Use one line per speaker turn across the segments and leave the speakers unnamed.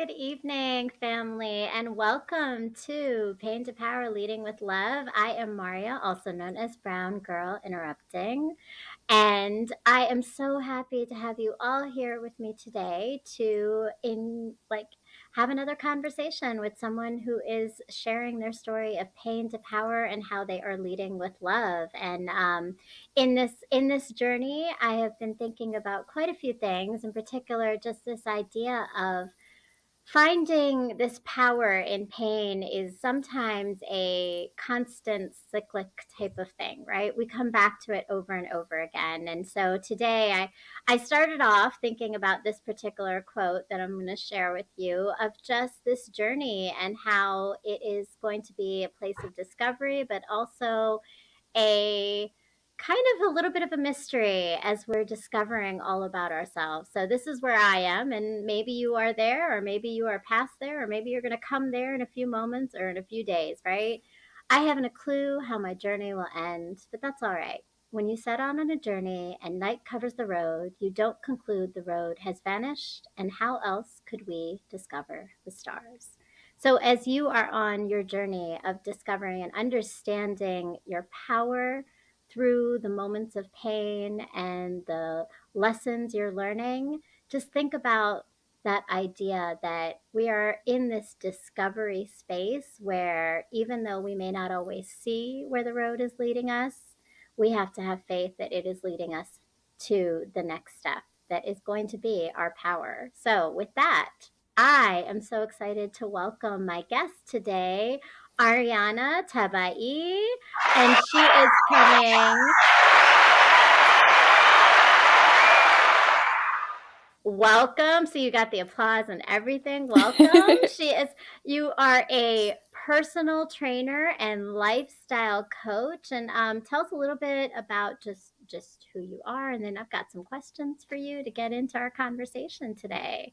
Good evening, family, and welcome to Pain to Power Leading with Love. I am Maria, also known as Brown Girl Interrupting, and I am so happy to have you all here with me today to have another conversation with someone who is sharing their story of pain to power and how they are leading with love. And in this journey, I have been thinking about quite a few things, in particular, just this idea of finding this power in pain is sometimes a constant cyclic type of thing, right? We come back to it over and over again. And so today I started off thinking about this particular quote that I'm going to share with you of just this journey and how it is going to be a place of discovery, but also a kind of a little bit of a mystery as we're discovering all about ourselves. So this is where I am, and maybe you are there, or maybe you are past there, or maybe you're going to come there in a few moments or in a few days, right? I haven't a clue how my journey will end, but that's all right. When you set out on a journey and night covers the road, you don't conclude the road has vanished, and how else could we discover the stars? So, as you are on your journey of discovering and understanding your power through the moments of pain and the lessons you're learning, just think about that idea that we are in this discovery space where even though we may not always see where the road is leading us, we have to have faith that it is leading us to the next step that is going to be our power. So, with that, I am so excited to welcome my guest today, Aryana Tabaei, and she is coming. Welcome. So you got the applause and everything. Welcome. You are a personal trainer and lifestyle coach. And tell us a little bit about just who you are. And then I've got some questions for you to get into our conversation today.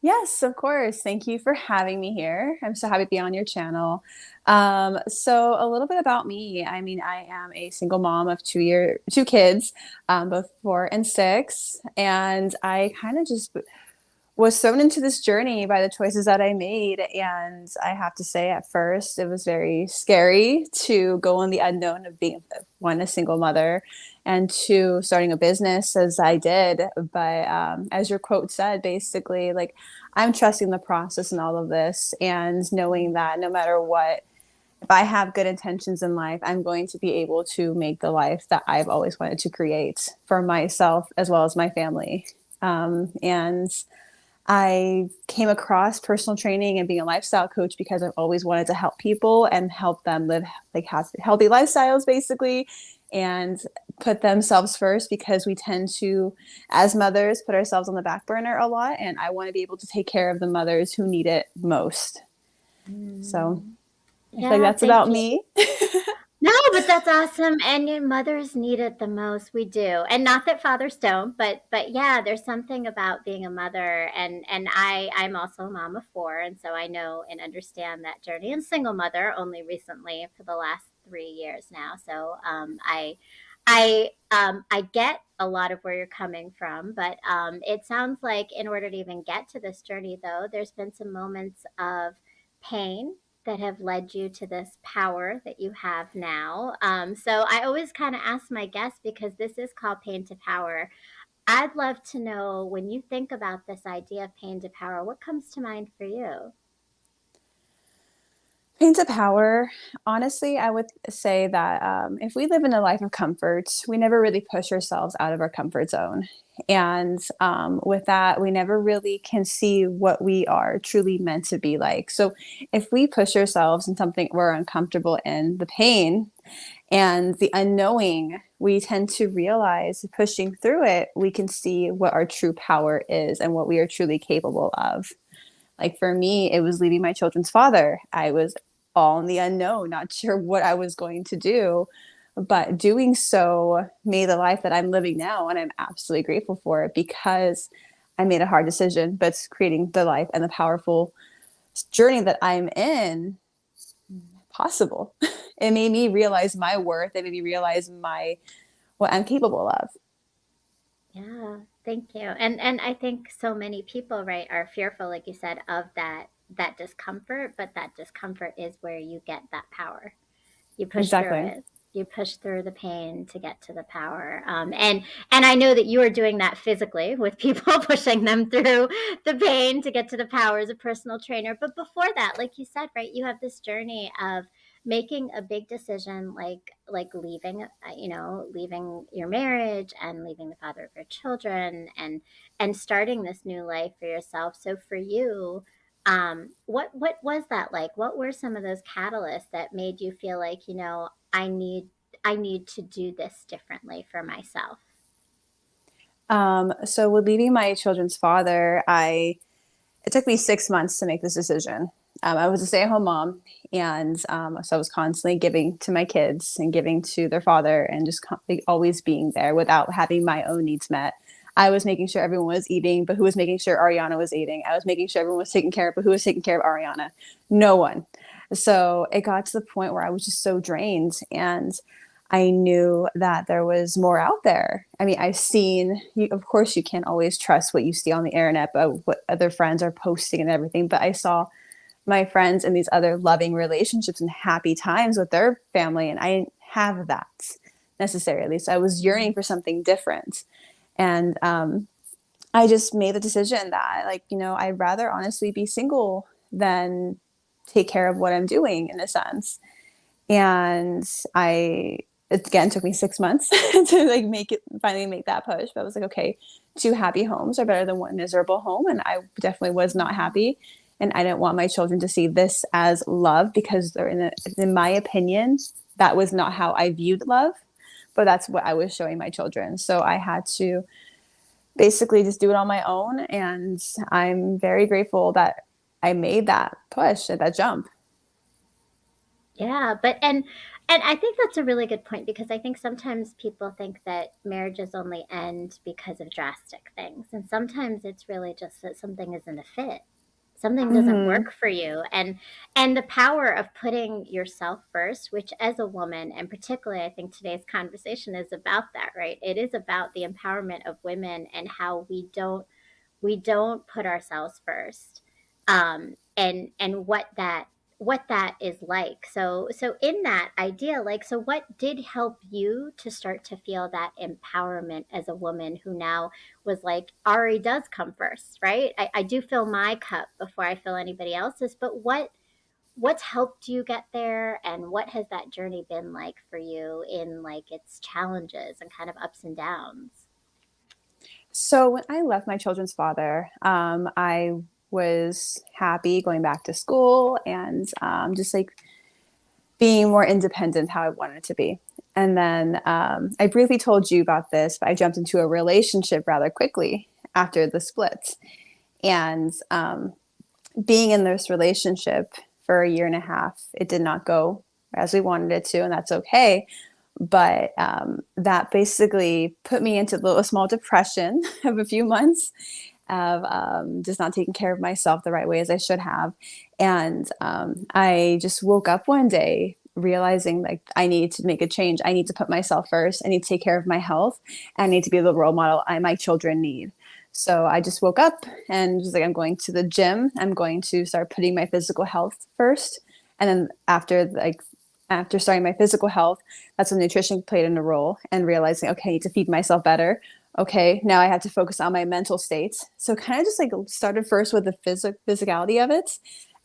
Yes, of course. Thank you for having me here. I'm so happy to be on your channel. So a little bit about me. I mean, I am a single mom of two kids, both 4 and 6, and I kind of just was thrown into this journey by the choices that I made. And I have to say, at first, it was very scary to go in the unknown of being, one, a single mother, and two, starting a business as I did. But as your quote said, basically, like, I'm trusting the process in all of this and knowing that no matter what, if I have good intentions in life, I'm going to be able to make the life that I've always wanted to create for myself as well as my family. And I came across personal training and being a lifestyle coach because I've always wanted to help people and help them live like healthy lifestyles, basically, and put themselves first, because we tend to, as mothers, put ourselves on the back burner a lot. And I want to be able to take care of the mothers who need it most. So
Mm.
I feel like
Yeah,
that's
thank
about
you.
me.
No, but that's awesome, and your mothers need it the most. We do, and not that fathers don't, but yeah, there's something about being a mother, and I'm also a mom of four, and so I know and understand that journey. And single mother only recently for the last 3 years now. So I get a lot of where you're coming from, but it sounds like in order to even get to this journey, though, there's been some moments of pain that have led you to this power that you have now. So I always kind of ask my guests, because this is called Pain to Power. I'd love to know, when you think about this idea of pain to power, what comes to mind for you?
Pain to power. Honestly, I would say that if we live in a life of comfort, we never really push ourselves out of our comfort zone. And with that, we never really can see what we are truly meant to be like. So if we push ourselves in something we're uncomfortable in, the pain and the unknowing, we tend to realize, pushing through it, we can see what our true power is and what we are truly capable of. Like for me, it was leaving my children's father. I was all in the unknown, not sure what I was going to do. But doing so made the life that I'm living now. And I'm absolutely grateful for it, because I made a hard decision, but it's creating the life and the powerful journey that I'm in possible. It made me realize my worth. It made me realize what I'm capable of.
Yeah, Thank you. And I think so many people, right, are fearful, like you said, of that discomfort, but that discomfort is where you get that power. You push through
Exactly.
it. You push through the pain to get to the power. And I know that you are doing that physically with people, pushing them through the pain to get to the power as a personal trainer. But before that, like you said, right, you have this journey of making a big decision, like leaving, leaving your marriage and leaving the father of your children, and starting this new life for yourself. So for you, what was that like? What were some of those catalysts that made you feel like, I need to do this differently for myself?
So with leaving my children's father, it took me 6 months to make this decision. I was a stay-at-home mom, and so I was constantly giving to my kids and giving to their father, and just always being there without having my own needs met. I was making sure everyone was eating, but who was making sure Aryana was eating? I was making sure everyone was taken care of, but who was taking care of Aryana? No one. So it got to the point where I was just so drained, and I knew that there was more out there. I mean, I've seen, of course, you can't always trust what you see on the internet, but what other friends are posting and everything. But I saw my friends in these other loving relationships and happy times with their family, and I didn't have that necessarily. So I was yearning for something different. And I just made the decision that, like, I'd rather honestly be single than take care of what I'm doing in a sense. And it again took me 6 months to like finally make that push. But I was like, okay, two happy homes are better than one miserable home. And I definitely was not happy. And I didn't want my children to see this as love, because in my opinion, that was not how I viewed love, but that's what I was showing my children. So I had to basically just do it on my own. And I'm very grateful that I made that push, that jump.
Yeah, but and I think that's a really good point, because I think sometimes people think that marriages only end because of drastic things. And sometimes it's really just that something isn't a fit. Something doesn't
Mm-hmm.
work for you. And the power of putting yourself first, which as a woman, and particularly I think today's conversation is about that, right? It is about the empowerment of women and how we don't put ourselves first, and what that is like. So in that idea, like, so what did help you to start to feel that empowerment as a woman who now was like, Ari does come first, right? I do fill my cup before I fill anybody else's. But what's helped you get there, and what has that journey been like for you in like its challenges and kind of ups and downs?
So when I left my children's father, I was happy going back to school, and just like being more independent how I wanted to be. And then I briefly told you about this, but I jumped into a relationship rather quickly after the split. And being in this relationship for a year and a half, it did not go as we wanted it to, and that's okay. But that basically put me into a small depression of a few months of just not taking care of myself the right way as I should have. And I just woke up one day realizing like I need to make a change. I need to put myself first. I need to take care of my health. I need to be the role model my children need. So I just woke up and was like, I'm going to the gym. I'm going to start putting my physical health first. And then after starting my physical health, that's when nutrition played in a role, and realizing, okay, I need to feed myself better. Okay, now I have to focus on my mental state. So kind of just like started first with the physicality of it,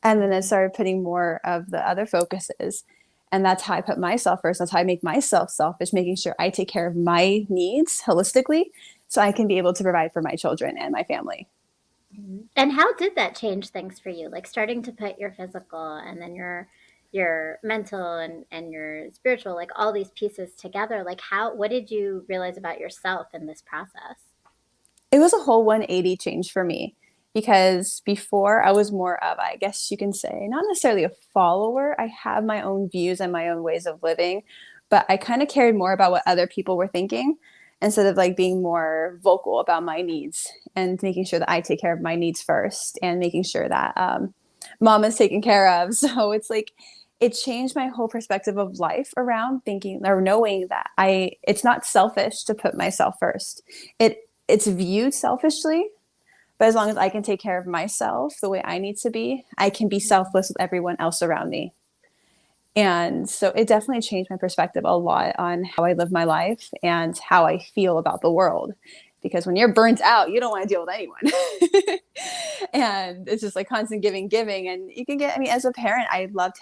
and then I
Mhm.
started putting more of the other focuses. And that's how I put myself first. That's how I make myself selfish, making sure I take care of my needs holistically so I can be able to provide for my children and my family.
Mhm. And how did that change things for you? Like starting to put your physical and then your mental and your spiritual, like all these pieces together. Like what did you realize about yourself in this process?
It was a whole 180 change for me, because before I was more of, I guess you can say, not necessarily a follower. I have my own views and my own ways of living, but I kind of cared more about what other people were thinking instead of like being more vocal about my needs and making sure that I take care of my needs first and making sure that mom is taken care of. So it's like it changed my whole perspective of life around thinking or knowing that it's not selfish to put myself first. It it's viewed selfishly, but as long as I can take care of myself the way I need to be, I can be selfless with everyone else around me. And so it definitely changed my perspective a lot on how I live my life and how I feel about the world. Because when you're burnt out, you don't want to deal with anyone. And it's just like constant giving, giving. And you can get, I mean, as a parent, I love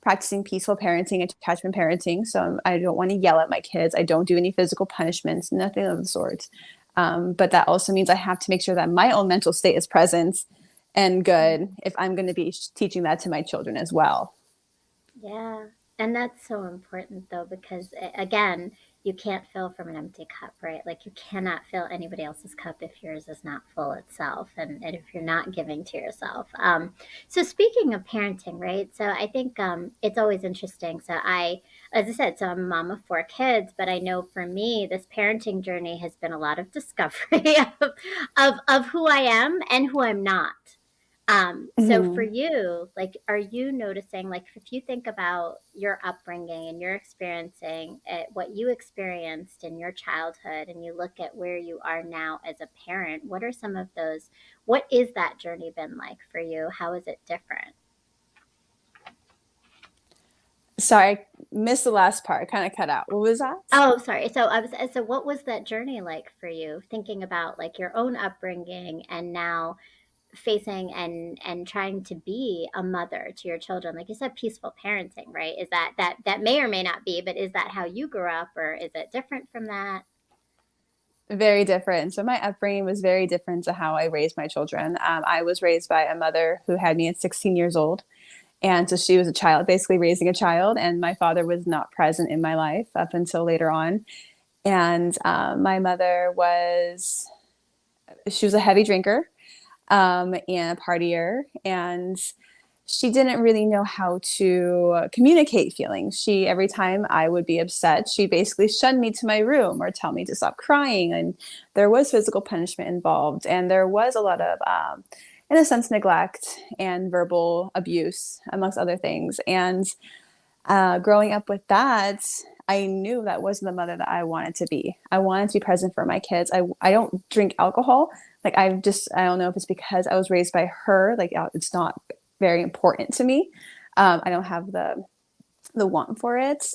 practicing peaceful parenting, attachment parenting. So I don't want to yell at my kids. I don't do any physical punishments, nothing of the sort. But that also means I have to make sure that my own mental state is present and good if I'm going to be teaching that to my children as well.
Yeah. And that's so important though, because again, you can't fill from an empty cup, right? Like you cannot fill anybody else's cup if yours is not full itself and if you're not giving to yourself. So speaking of parenting, right? So I think it's always interesting. As I said, so I'm a mom of four kids, but I know for me, this parenting journey has been a lot of discovery of who I am and who I'm not. So for
Mm-hmm.
you, like, are you noticing, like, if you think about your upbringing and you're experiencing what you experienced in your childhood and you look at where you are now as a parent, what are some of those, what is that journey been like for you? How is it different?
Sorry, I missed the last part. I kind of cut out. What was that?
Oh, sorry. So what was that journey like for you, thinking about like your own upbringing and now facing and trying to be a mother to your children, like you said, peaceful parenting, right? Is that may or may not be, but is that how you grew up or is it different from that?
Very different. So my upbringing was very different to how I raised my children. I was raised by a mother who had me at 16 years old. And so she was a child, basically raising a child. And my father was not present in my life up until later on. And my mother she was a heavy drinker and a partier. And she didn't really know how to communicate feelings. Every time I would be upset, she basically shunned me to my room or tell me to stop crying. And there was physical punishment involved. And there was a lot of, in a sense, neglect and verbal abuse, amongst other things. And growing up with that, I knew that wasn't the mother that I wanted to be. I wanted to be present for my kids. I don't drink alcohol. Like I don't know if it's because I was raised by her. Like it's not very important to me. I don't have the want for it,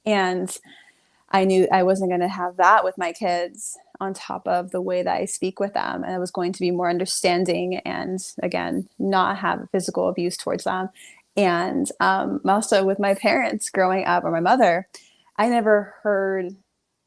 and I knew I wasn't going to have that with my kids. On top of the way that I speak with them, and I was going to be more understanding, and again, not have physical abuse towards them. And also with my parents growing up, or my mother, I never heard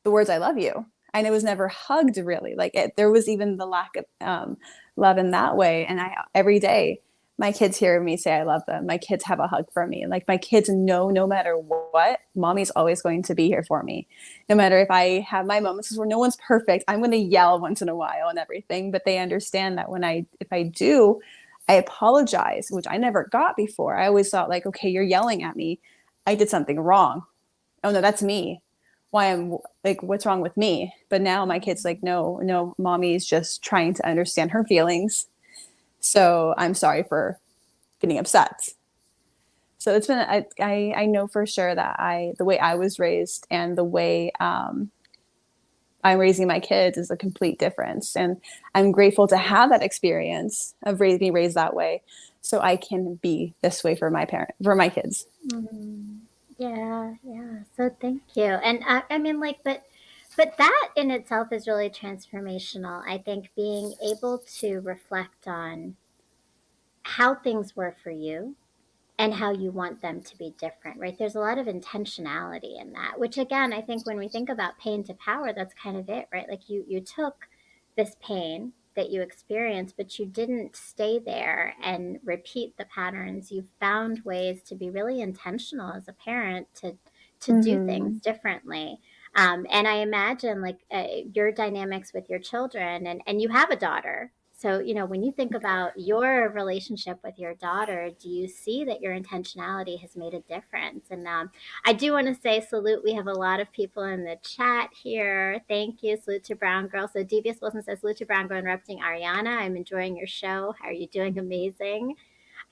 the words "I love you," and it was never hugged really. There was even the lack of love in that way. And I every day my kids hear me say I love them. My kids have a hug for me. Like my kids know no matter what, mommy's always going to be here for me. No matter if I have my moments where no one's perfect, I'm going to yell once in a while and everything, but they understand that if I do, I apologize, which I never got before. I always thought like, okay, you're yelling at me. I did something wrong. Oh no, that's me. Why I'm like, what's wrong with me? But now my kid's like, no, no, mommy's just trying to understand her feelings. So I'm sorry for getting upset. So it's been, I know for sure that the way I was raised and the way I'm raising my kids is a complete difference. And I'm grateful to have that experience of being raised that way so I can be this way for my kids.
Mm, yeah, yeah. So thank you. And I mean, like, but that in itself is really transformational. I think being able to reflect on how things were for you and how you want them to be different, right? There's a lot of intentionality in that, which again, I think when we think about pain to power, that's kind of it, right? Like you took this pain that you experienced, but you didn't stay there and repeat the patterns. You found ways to be really intentional as a parent to do things
Mm-hmm.
differently. And I imagine like your dynamics with your children, and you have a daughter. So, when you think about your relationship with your daughter, do you see that your intentionality has made a difference? And I do want to say salute. We have a lot of people in the chat here. Thank you. Salute to Brown Girl. So, Devious Wilson says, salute to Brown Girl interrupting Ariana. I'm enjoying your show. How are you doing? Amazing.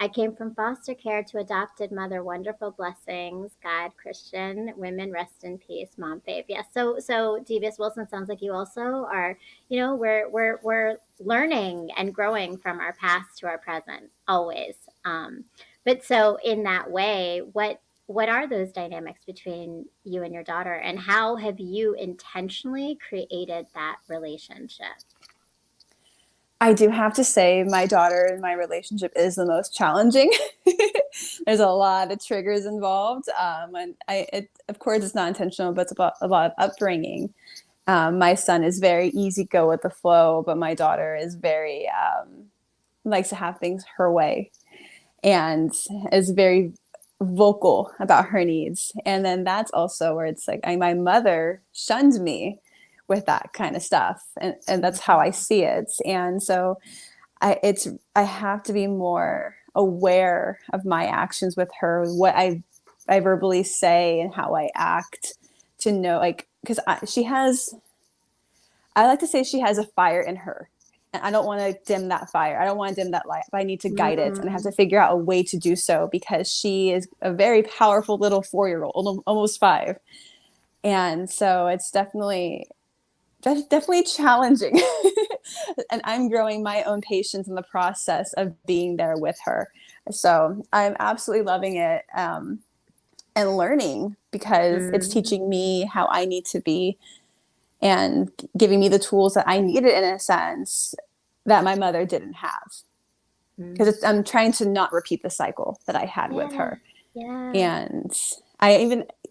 I came from foster care to adopted mother, wonderful blessings, God, Christian, women, rest in peace, mom, fave. Yes. So Devious Wilson, sounds like you also are, we're learning and growing from our past to our present always. But so in that way, what are those dynamics between you and your daughter, and how have you intentionally created that relationship?
I do have to say, my daughter and my relationship is the most challenging. There's a lot of triggers involved, and of course, it's not intentional, but it's about a lot of upbringing. My son is very easy go with the flow, but my daughter is very likes to have things her way and is very vocal about her needs. And then that's also where it's like my mother shunned me with that kind of stuff, and that's how I
Mhm.
see it. And so I have to be more aware of my actions with her, what I verbally say and how I act, to know, like, because she has, I like to say she has a fire in her. And I don't want to dim that fire. I don't want to dim that light, but I need to guide it. And I have
Mm,
to figure out a way to do so because she is a very powerful little 4-year-old, almost 5. And so it's definitely challenging. And I'm growing my own patience in the process of being there with her. So I'm absolutely loving it, and learning because it's
mm,
teaching me how I need to be and giving me the tools that I needed in a sense that my mother didn't have.
mm.
Because I'm trying to not repeat the cycle that I had with
Yeah,
her.
yeah.
And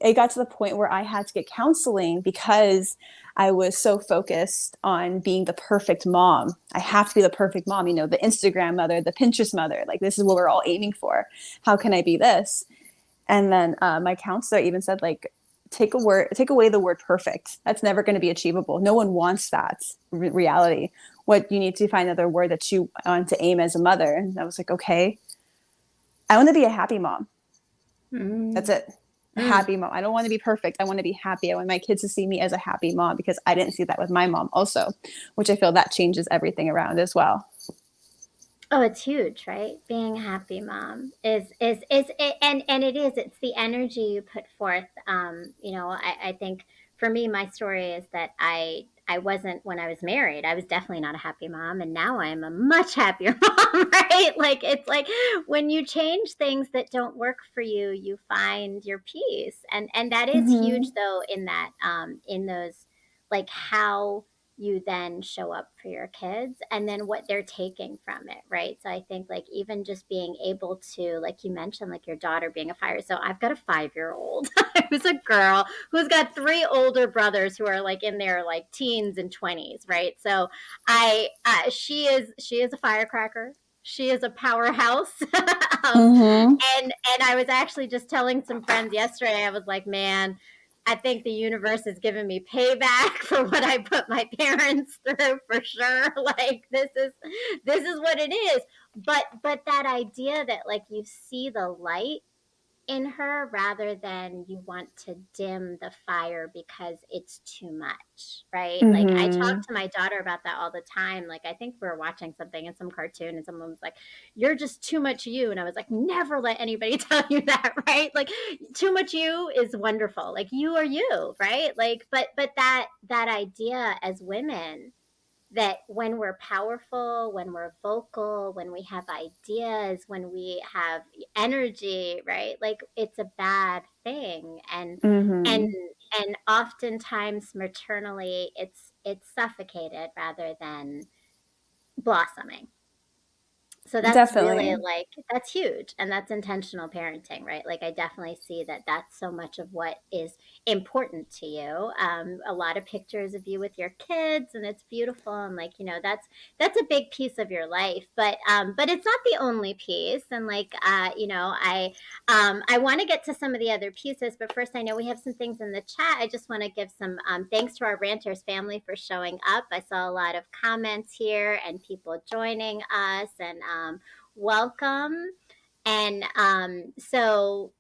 it got to the point where I had to get counseling because I was so focused on being the perfect mom. I have to be the perfect mom, the Instagram mother, the Pinterest mother. Like, this is what we're all aiming for. How can I be this? And then my counselor even said, like, take away the word perfect. That's never going to be achievable. No one wants that reality. What you need to find another word that you want to aim as a mother. And I was like, okay, I want to be a happy mom. That's
Mm,
it. A
mm.
happy mom. I don't want to be perfect. I want to be happy. I want my kids to see me as a happy mom because I didn't see that with my mom also, which I feel that changes everything around as well.
Oh, it's huge, right? Being a happy mom and it is. It's the energy you put forth. I think for me, my story is that I wasn't when I was married. I was definitely not a happy mom, and now I am a much happier mom, right? Like it's like when you change things that don't work for you, you find your peace, and that is huge
Mm-hmm.
though. In that, in those, like how you then show up for your kids and then what they're taking from it, right? So I think like even just being able to, like you mentioned, like your daughter being a fire. So I've got a 5 year old who's a girl who's got three older brothers who are like in their like teens and 20s, right? So she is a firecracker. She is a powerhouse. um,
Mm-hmm.
and I was actually just telling some friends yesterday, I was like, man, I think the universe has given me payback for what I put my parents through for sure. Like this is what it is. But that idea that like you see the light in her rather than you want to dim the fire because it's too much, right? Like I talk
Mm-hmm.
to my daughter about that all the time. Like I think we were watching something in some cartoon and someone was like, "You're just too much you," and I was like, "Never let anybody tell you that, right? Like too much you is wonderful. Like you are you, right? Like but that idea as women that when we're powerful, when we're vocal, when we have ideas, when we have energy, right? Like it's a bad thing. And
Mm-hmm.
and oftentimes maternally it's suffocated rather than blossoming. So that's really
Definitely.
like that's huge and that's intentional parenting, right? Like I definitely see that that's so much of what is important to you. A lot of pictures of you with your kids and it's beautiful and like that's a big piece of your life, but it's not the only piece. And like I want to get to some of the other pieces, but first I know we have some things in the chat. I just want to give some thanks to our ranters family for showing up. I saw a lot of comments here and people joining us, and welcome. And so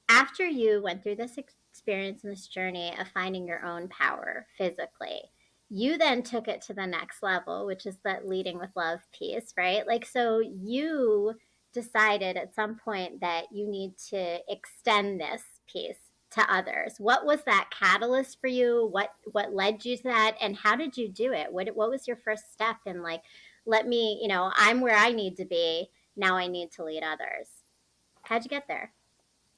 after you went through this experience and this journey of finding your own power physically, you then took it to the next level, which is that leading with love piece, right? Like, so you decided at some point that you need to extend this piece to others? What was that catalyst for you? What led you to that, and how did you do it? What was your first step in, like, let me, I'm where I need to be. Now I need to lead others. How'd you get there?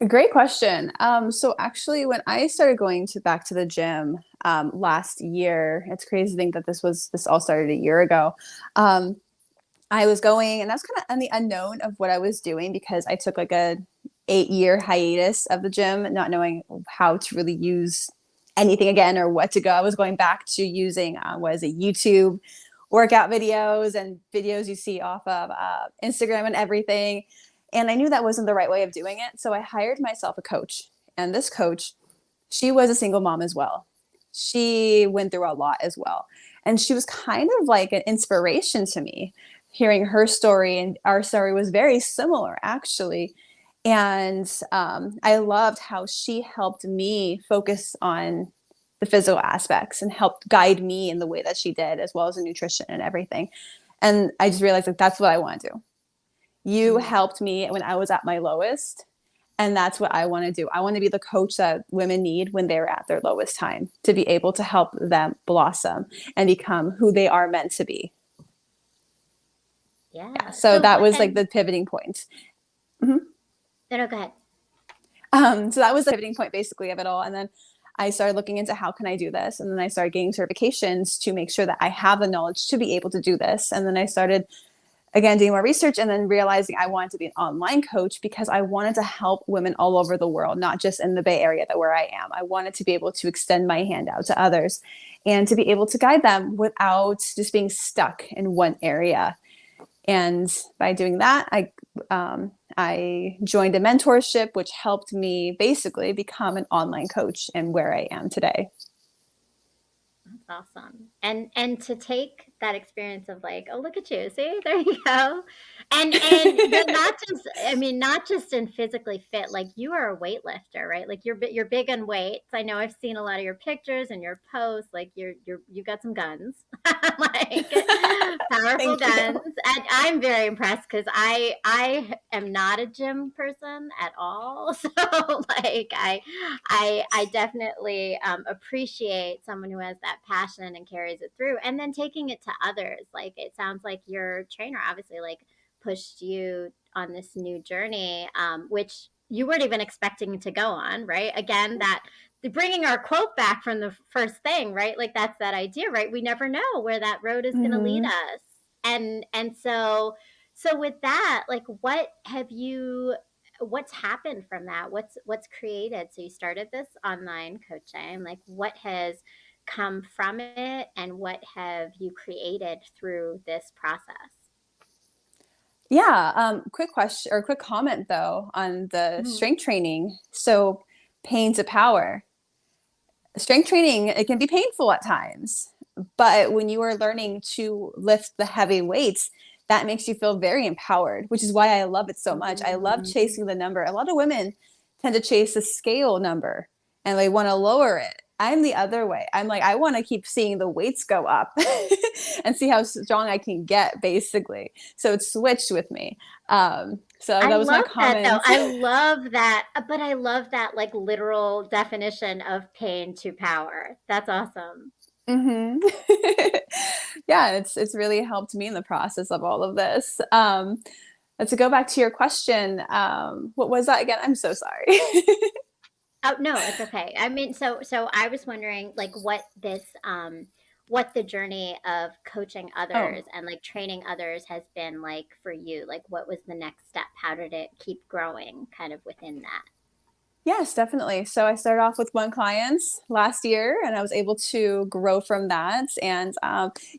Great question. So actually, when I started going back to the gym last year, it's crazy to think that this all started a year ago. Um, I was going, and I was kind of on the unknown of what I was doing because I took like a 8-year hiatus of the gym, not knowing how to really use anything again or what to go. I was going back to using what is it, YouTube workout videos and videos you see off of Instagram and everything. And I knew that wasn't the right way of doing it. So I hired myself a coach. And this coach, she was a single mom as well. She went through a lot as well. And she was kind of like an inspiration to me. Hearing her story and our story was very similar, actually. And I loved how she helped me focus on the physical aspects and helped guide me in the way that she did, as well as the nutrition and everything. And I just realized that that's what I want to do. You
Mm-hmm.
helped me when I was at my lowest. And that's what I want to do. I want to be the coach that women need when they're at their lowest time, to be able to help them blossom and become who they are meant to be. Yeah.
Yeah.
So
So
that
what?
was like
And
the pivoting point. Mhm.
no, no, go ahead.
So that was the pivoting point basically of it all. And then I started looking into how can I do this? And then I started getting certifications to make sure that I have the knowledge to be able to do this. And then I started again doing more research and then realizing I wanted to be an online coach because I wanted to help women all over the world, not just in the Bay Area that where I am. I wanted to be able to extend my hand out to others and to be able to guide them without just being stuck in one area. And by doing that, I joined a mentorship, which helped me basically become an online coach and where I am today.
That's awesome. And to take that experience of, like, oh, look at you. See, there you go. And you're not just, I mean, not just in physically fit, like you are a weightlifter, right? Like you're big on weights. I know I've seen a lot of your pictures and your posts. Like you got some guns. Like powerful
Thank
guns.
you.
And I'm very impressed because I am not a gym person at all. So like I definitely appreciate someone who has that passion and carries it through, and then taking it to others. Like it sounds like your trainer obviously like pushed you on this new journey, which you weren't even expecting to go on, right? Again, that bringing our quote back from the first thing, right? Like that's that idea, right? We never know where that road is going to lead
Mm-hmm.
us, and so with that, like, what's happened from that? What's created? So you started this online coaching. Like what has come from it and what have you created through this process?
Yeah. Quick question or quick comment though on the
Mhm.
strength training. So pain to power. Strength training, it can be painful at times, but when you are learning to lift the heavy weights, that makes you feel very empowered, which is why I love it so much. I love
Mhm.
chasing the number. A lot of women tend to chase the scale number and they want to lower it. I'm the other way. I'm like, I want to keep seeing the weights go up and see how strong I can get, basically. So it's switched with me. So
I
that was my
love that though.
comment.
I love that, but I love that like literal definition of pain to power. That's awesome.
Hmm. Yeah, it's really helped me in the process of all of this. To go back to your question, what was that again? I'm so sorry.
Oh, no, it's okay. I mean, so I was wondering like what the journey of coaching
Oh,
others and like training others has been like for you. Like what was the next step? How did it keep growing kind of within that?
yes, definitely. So I started off with one client last year, and I was able to grow from that and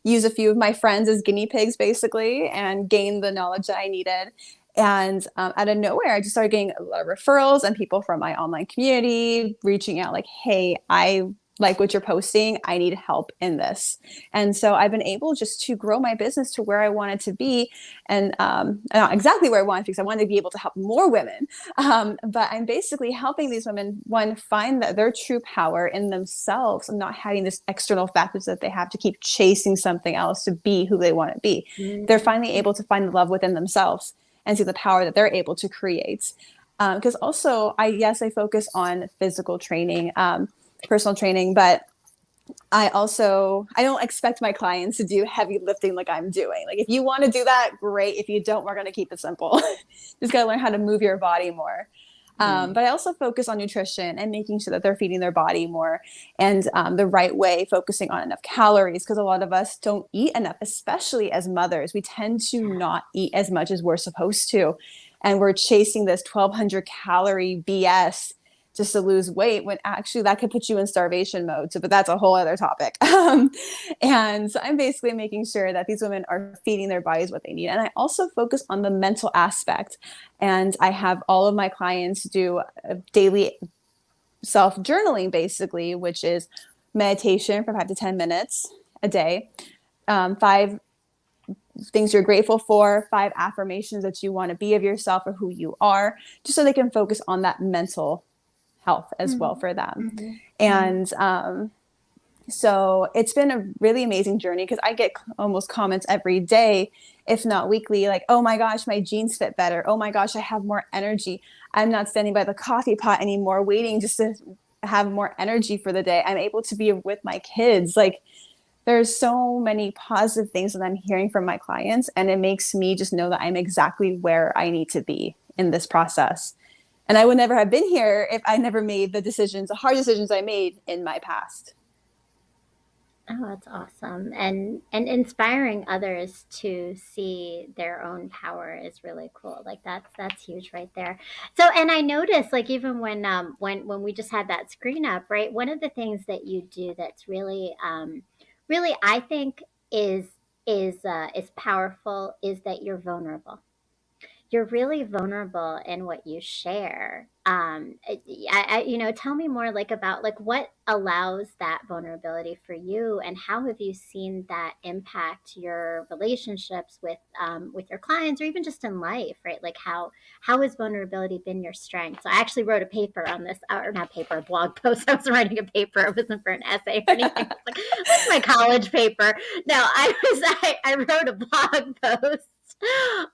use a few of my friends as guinea pigs, basically, and gain the knowledge that I needed. And out of nowhere, I just started getting a lot of referrals and people from my online community reaching out, like, "Hey, I like what you're posting. I need help in this." And so I've been able just to grow my business to where I wanted to be, and not exactly where I wanted to, because I wanted to be able to help more women, but I'm basically helping these women, one, find that their true power in themselves and not having this external factors that they have to keep chasing something else to be who they want to be. They're finally
Mhm.
able to find the love within themselves. and see the power that they're able to create. Because also, I focus on physical training, personal training, but I don't expect my clients to do heavy lifting like I'm doing. Like if you want to do that, great. If you don't, we're going to keep it simple. Just got to learn how to move your body more.
Mm.
But I also focus on nutrition and making sure that they're feeding their body more and the right way, focusing on enough calories because a lot of us don't eat enough, especially as mothers. We tend to not eat as much as we're supposed to. And we're chasing this 1,200 calorie BS just to lose weight when actually that could put you in starvation mode. So, but that's a whole other topic. And so I'm basically making sure that these women are feeding their bodies what they need. And I also focus on the mental aspect. And I have all of my clients do a daily self journaling, basically, which is meditation for 5 to 10 minutes a day, 5 things you're grateful for, 5 affirmations that you want to be of yourself or who you are, just so they can focus on that mental health as well
Mm.
for them.
Mhm. Mhm.
And so it's been a really amazing journey because I get almost comments every day, if not weekly, like, oh my gosh, my jeans fit better. Oh my gosh, I have more energy. I'm not standing by the coffee pot anymore, waiting just to have more energy for the day. I'm able to be with my kids. Like, there's so many positive things that I'm hearing from my clients, and it makes me just know that I'm exactly where I need to be in this process. And I would never have been here if I never made the hard decisions I made in my past.
Oh, that's awesome. And inspiring others to see their own power is really cool. Like that's huge right there. So and I noticed like even when we just had that screen up, right? One of the things that you do that's really really I think is is powerful is that you're vulnerable. You're really vulnerable in what you share. You know, tell me more like about like what allows that vulnerability for you, and how have you seen that impact your relationships with your clients, or even just in life, right? Like how has vulnerability been your strength? So I actually wrote a paper on this, or not paper, a blog post. I was writing a paper. It wasn't for an essay or anything. It was like my college paper. No, I wrote a blog post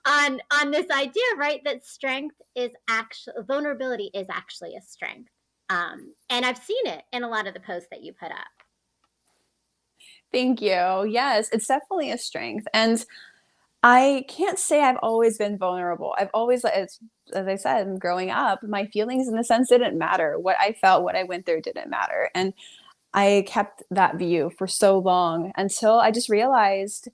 on this idea, right, that strength is actually vulnerability is actually a strength. And I've seen it in a lot of the posts that you put up.
Thank you. Yes, it's definitely a strength. And I can't say I've always been vulnerable. I've always, as I said, growing up, my feelings in the sense didn't matter. What I felt, what I went through didn't matter. And I kept that view for so long until I just realized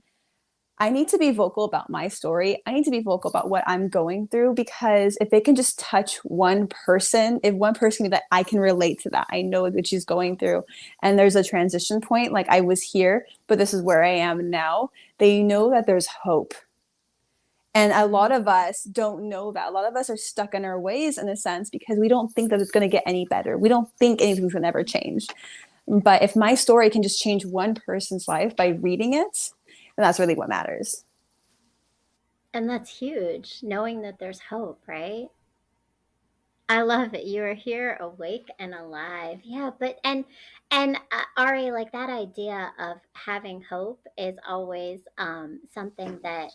I need to be vocal about my story. I need to be vocal about what I'm going through because if it can just touch one person, if one person that I can relate to that, I know what she's going through, and there's a transition point, like I was here, but this is where I am now, they know that there's hope. And a lot of us don't know that. A lot of us are stuck in our ways in a sense because we don't think that it's going to get any better. We don't think anything's going to ever change. But if my story can just change one person's life by reading it, then that's really what matters.
And that's huge, knowing that there's hope, right? I love it. You are here, awake and alive. Yeah, but and Ari, like that idea of having hope is always something that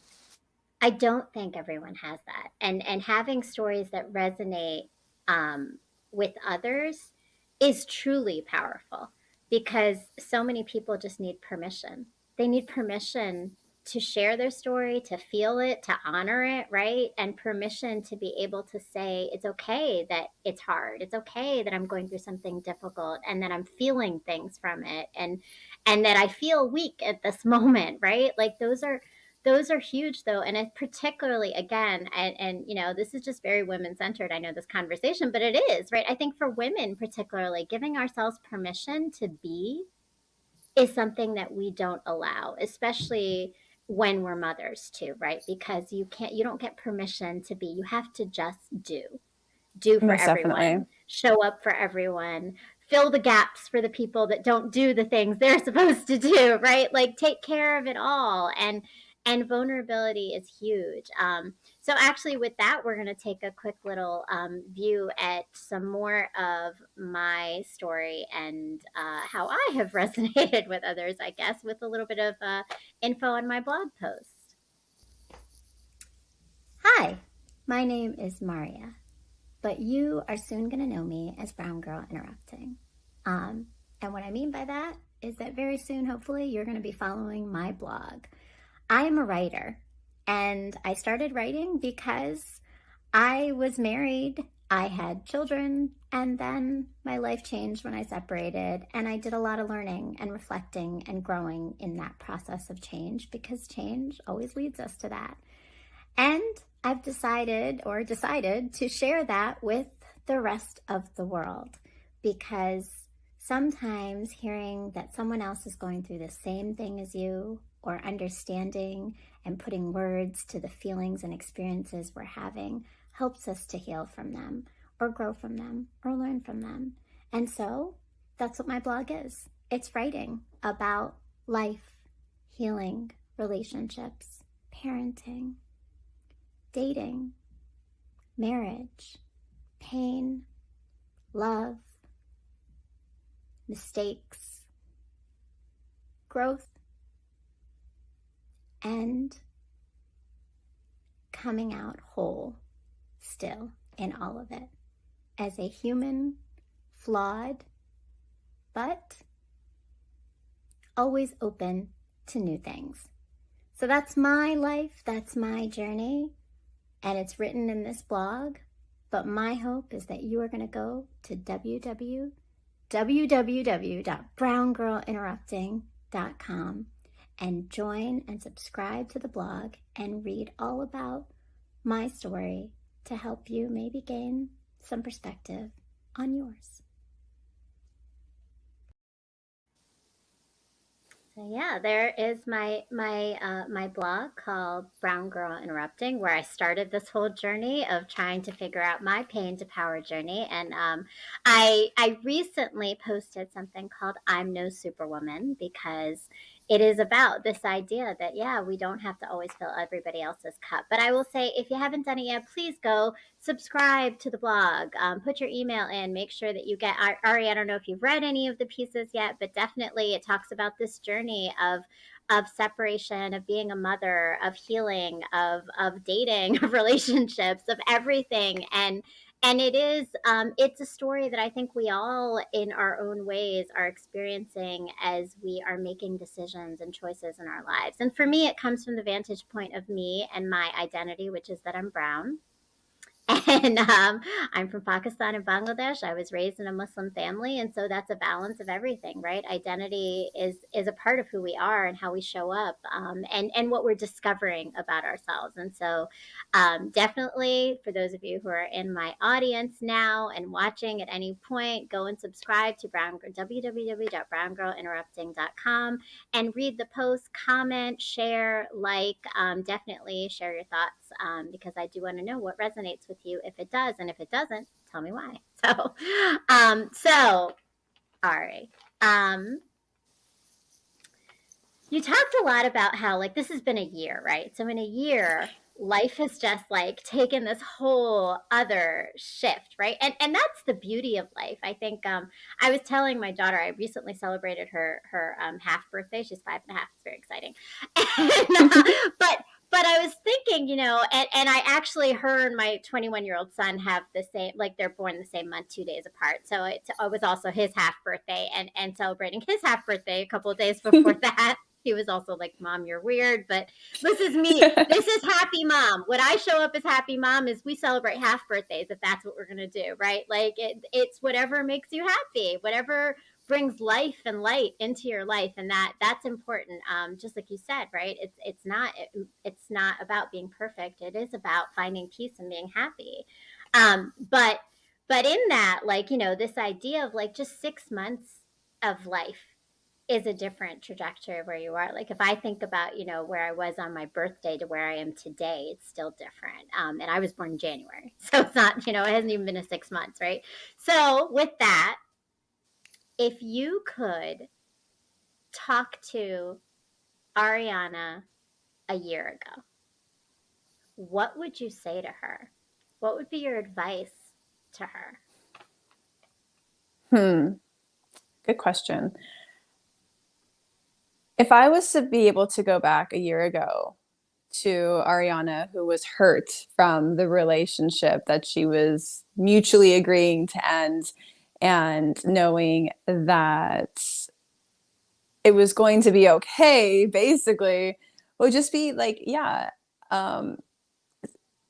I don't think everyone has that. And having stories that resonate um, with others is truly powerful because so many people just need permission. They need permission to share their story, to feel it, to honor it, right? And permission to be able to say it's okay that it's hard. It's okay that I'm going through something difficult and that I'm feeling things from it and that I feel weak at this moment, right? Like those are huge though, and it particularly again and you know this is just very women centered, I know, this conversation, but it is right. I think for women particularly, giving ourselves permission to be is something that we don't allow, especially when we're mothers too, right? Because you don't get permission to be, you have to just do for
Most definitely.
everyone, show up for everyone, fill the gaps for the people that don't do the things they're supposed to do, right? Like take care of it all. And vulnerability is huge. So actually, with that, we're going to take a quick little view at some more of my story and how I have resonated with others, I guess, with a little bit of info on my blog post. Hi. My name is Maria, but you are soon going to know me as Brown Girl Interrupting. Um, and what I mean by that is that very soon, hopefully, you're going to be following my blog. I am a writer, and I started writing because I was married, I had children, and then my life changed when I separated. And I did a lot of learning and reflecting and growing in that process of change because change always leads us to that. And I've decided to share that with the rest of the world because sometimes hearing that someone else is going through the same thing as you, or understanding and putting words to the feelings and experiences we're having, helps us to heal from them, or grow from them, or learn from them. And so that's what my blog is. It's writing about life, healing, relationships, parenting, dating, marriage, pain, love, mistakes, growth, and coming out whole still in all of it as a human, flawed, but always open to new things. So that's my life, that's my journey, and it's written in this blog. But my hope is that you are going to go to www.browngirlinterrupting.com and join and subscribe to the blog and read all about my story to help you maybe gain some perspective on yours. So yeah, there is my blog called Brown Girl Interrupting, where I started this whole journey of trying to figure out my pain to power journey. And I recently posted something called "I'm No Superwoman" because it is about this idea that yeah, we don't have to always fill everybody else's cup. But I will say, if you haven't done it yet, please go subscribe to the blog. Put your email in. Make sure that you get Ari. I don't know if you've read any of the pieces yet, but definitely it talks about this journey of separation, of being a mother, of healing, of dating, of relationships, of everything. And it is it's a story that I think we all in our own ways are experiencing as we are making decisions and choices in our lives. And for me, it comes from the vantage point of me and my identity, which is that I'm brown. And I'm from Pakistan and Bangladesh. I was raised in a Muslim family, and so that's a balance of everything, right? Identity is a part of who we are and how we show up, and what we're discovering about ourselves. And so, definitely for those of you who are in my audience now and watching at any point, go and subscribe to www.browngirlinterrupting.com and read the post, comment, share, like, definitely share your thoughts because I do want to know what resonates with you if it does, and if it doesn't, tell me why. So Ari, um, you talked a lot about how like this has been a year, right? So in a year, life has just like taken this whole other shift, right? And that's the beauty of life. I think I was telling my daughter I recently celebrated her half birthday. She's 5.5. It's very exciting. And, but I was thinking, and I actually, her and my 21-year-old son have the same, like they're born the same month, 2 days apart. So it was also his half birthday and celebrating his half birthday a couple of days before that. He was also like, Mom, you're weird, but this is me. This is happy mom. What I show up as happy mom is we celebrate half birthdays if that's what we're going to do, right? Like it's whatever makes you happy, whatever brings life and light into your life, and that's important. Just like you said, right? It's not about being perfect. It is about finding peace and being happy. But in that, like this idea of like just 6 months of life is a different trajectory of where you are. Like if I think about, where I was on my birthday to where I am today, it's still different. And I was born in January. So it's not, it hasn't even been a 6 months, right? So with that, if you could talk to Aryana a year ago, what would you say to her? What would be your advice to her?
Hmm. Good question. If I was to be able to go back a year ago to Aryana, who was hurt from the relationship that she was mutually agreeing to end, and knowing that it was going to be okay, basically, would just be like, yeah. Um,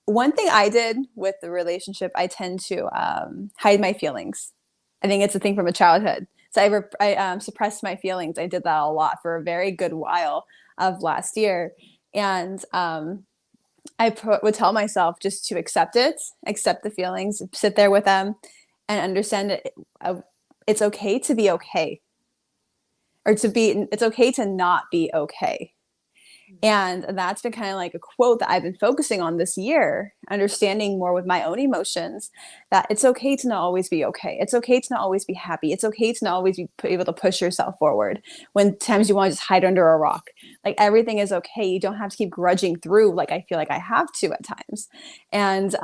One thing I did with the relationship, I tend to hide my feelings. I think it's a thing from a childhood. So I suppressed my feelings. I did that a lot for a very good while of last year. And would tell myself just to accept it, accept the feelings, sit there with them, and understand that it's okay to be okay, or it's okay to not be okay. And that's been kind of like a quote that I've been focusing on this year, understanding more with my own emotions, that it's okay to not always be okay. It's okay to not always be happy. It's okay to not always be able to push yourself forward when times you want to just hide under a rock. Like everything is okay. You don't have to keep grudging through like I feel like I have to at times. And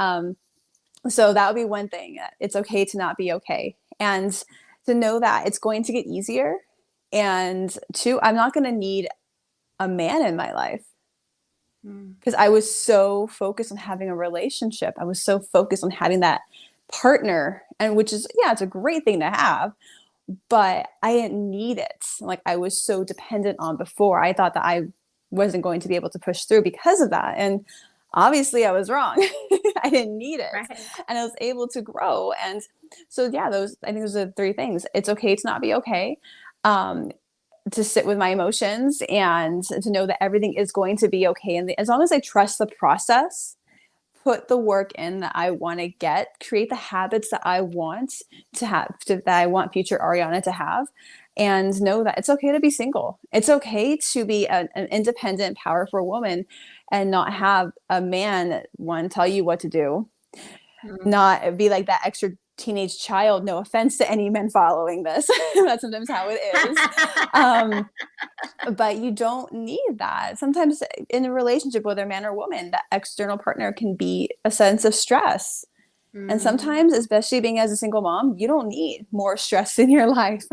so that would be one thing. It's okay to not be okay. And to know that it's going to get easier. And two, I'm not going to need a man in my life,
Mm.
because I was so focused on having a relationship. I was so focused on having that partner, and which is, yeah, it's a great thing to have, but I didn't need it. Like I was so dependent on before. I thought that I wasn't going to be able to push through because of that. And obviously I was wrong. I didn't need it.
Right.
And I was able to grow. And so yeah, I think those are the three things. It's okay to not be okay. Um, to sit with my emotions and to know that everything is going to be okay. And as long as I trust the process, put the work in that I want to get, create the habits that I want to have, that I want future Aryana to have, and know that it's okay to be single. It's okay to be an independent, powerful woman and not have a man, one, tell you what to do,
Mm.
not be like that extra teenage child. No offense to any men following this. That's sometimes how it is. Um, but you don't need that. Sometimes in a relationship, whether man or woman, that external partner can be a sense of stress. And
Mm.
sometimes, especially being as a single mom, you don't need more stress in your life.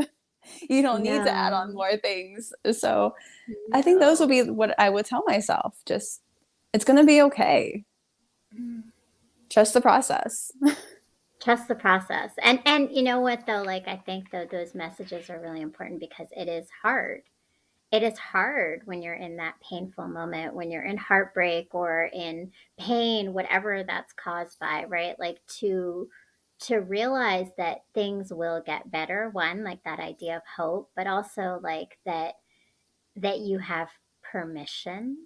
You don't need to add on
No,
more things. So I think those will be
no.
what I would tell myself. Just, it's going to be okay.
Mm.
Trust the process.
Trust the process. And you know what though, like I think though those messages are really important because it is hard. It is hard when you're in that painful moment, when you're in heartbreak or in pain, whatever that's caused by, right? Like to realize that things will get better, one, like that idea of hope, but also like that you have permission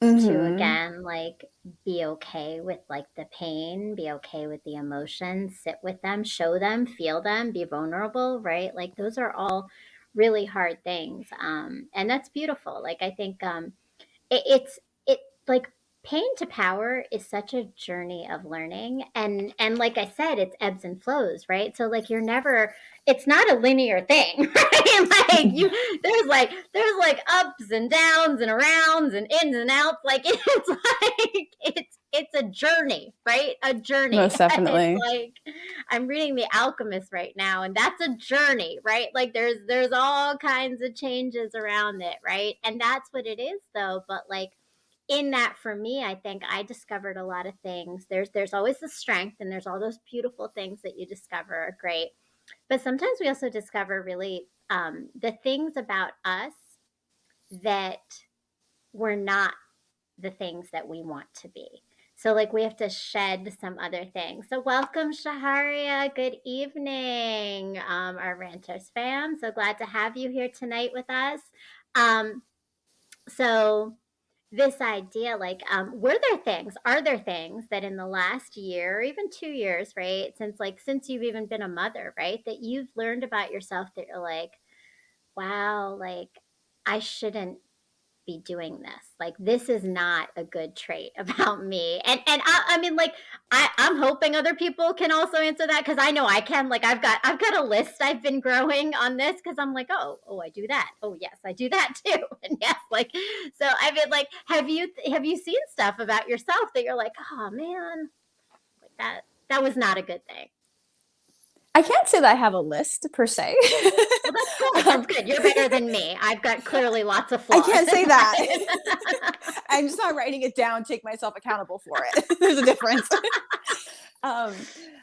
to
Mm-hmm.
again like be okay with like the pain, be okay with the emotions, sit with them, show them, feel them, be vulnerable, right? Like those are all really hard things. And that's beautiful. Like I think it like pain to power is such a journey of learning, and like I said, it's ebbs and flows, right? So like you're never, it's not a linear thing, right? Like you, there's like ups and downs and arounds and ins and outs, like it's like it's a journey, right? A journey.
Most
It's
definitely.
like I'm reading The Alchemist right now, and that's a journey, right? Like there's all kinds of changes around it, right? And that's what it is though. But like in that for me, I think I discovered a lot of things. There's always the strength and there's all those beautiful things that you discover are great. But sometimes we also discover really the things about us that were not the things that we want to be. So, like, we have to shed some other things. So, welcome, Shaharia. Good evening, our Ranters fam. So glad to have you here tonight with us. Um, so, this idea, like, were there things, are there things that in the last year or even 2 years, right, since you've even been a mother, right, that you've learned about yourself that you're like, wow, like, I shouldn't be doing this. Like this is not a good trait about me. And I mean like I'm hoping other people can also answer that because I know I can. Like I've got a list I've been growing on this because I'm like, oh I do that. Oh yes, I do that too. And yes, like so I mean like have you seen stuff about yourself that you're like, oh man, like that was not a good thing.
I can't say that I have a list per se.
Well, that's good. That's
um,
good. You're better than me. I've got clearly lots of
I
flaws
can't
in
say that.
mine.
I'm just not writing it down, take myself accountable for it. There's a difference. Um,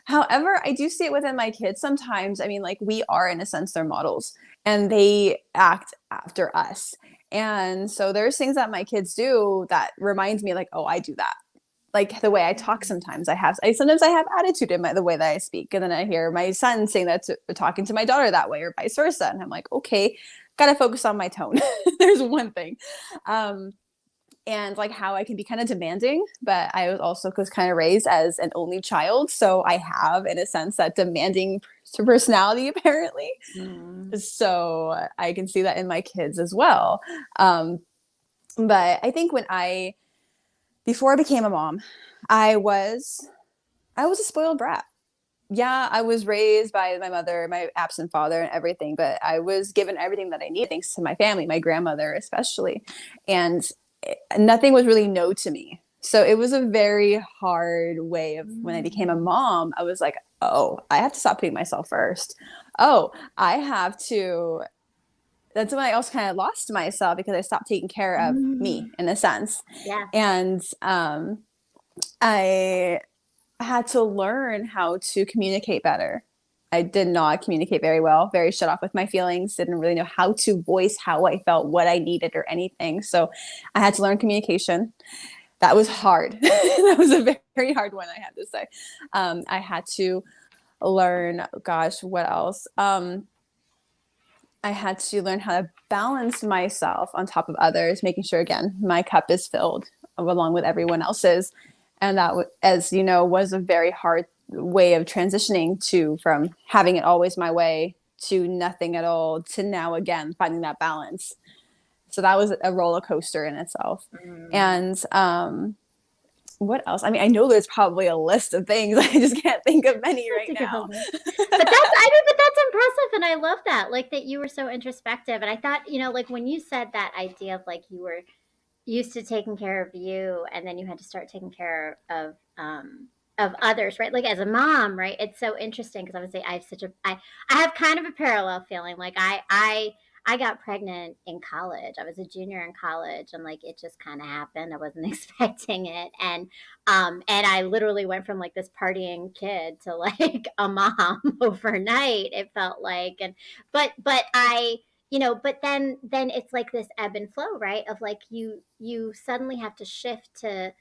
However, I do see it within my kids sometimes. I mean, like we are in a sense their models and they act after us. And so there's things that my kids do that reminds me like, oh, I do that. Like the way I talk sometimes I have attitude in the way that I speak. And then I hear my son saying that talking to my daughter that way or vice versa. And I'm like, okay, gotta focus on my tone. There's one thing. Um, and like how I can be kind of demanding, but I was kind of raised as an only child, so I have, in a sense, that demanding personality apparently.
Mm.
So I can see that in my kids as well. Um, but I think before I became a mom, I was I was a spoiled brat. Yeah, I was raised by my mother, my absent father, and everything, but I was given everything that I needed thanks to my family, my grandmother especially. And nothing was really no to me. So it was a very hard way of when I became a
Mm.
mom, I was like, oh, I have to stop putting myself first. Oh, I have to. That's when I also kind of lost myself because I stopped taking care of
Mm.
me in a sense.
Yeah.
And I had to learn how to communicate better. I did not communicate very well, very shut off with my feelings, didn't really know how to voice how I felt, what I needed, or anything. So I had to learn communication. That was hard. That was a very hard one, I had to say. I had to learn, gosh, what else? I had to learn how to balance myself on top of others, making sure, again, my cup is filled along with everyone else's. And that, as you know, was a very hard way of transitioning to from having it always my way to nothing at all to now, again, finding that balance. So that was a roller coaster in itself.
Mm.
And what else? I mean, I know there's probably a list of things. I just can't think of many
That's
right
a good
now.
list. But that's, I mean, but that's impressive, and I love that. Like that you were so introspective, and I thought, like when you said that idea of like you were used to taking care of you and then you had to start taking care of others, right? Like as a mom, right? It's so interesting because obviously I have kind of a parallel feeling. Like I got pregnant in college. I was a junior in college and like it just kind of happened. I wasn't expecting it. And I literally went from like this partying kid to like a mom overnight, it felt like. And but I but then it's like this ebb and flow, right? Of like you suddenly have to shift to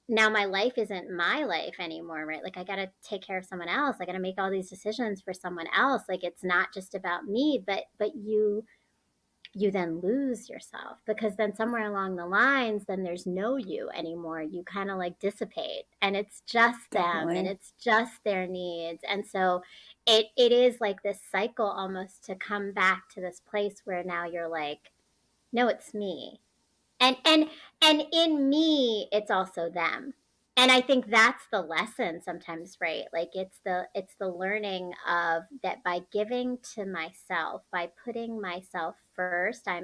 now my life isn't my life anymore, right? Like I got to take care of someone else. I got to make all these decisions for someone else. Like it's not just about me, but you then lose yourself because then somewhere along the lines then there's no you anymore. You kind of like dissipate and it's just them and
Definitely.
it's just their needs. And so it is like this cycle almost to come back to this place where now you're like, no, it's me. And in me it's also them. And I think that's the lesson sometimes, right? Like it's the learning of that by giving to myself, by putting myself first, I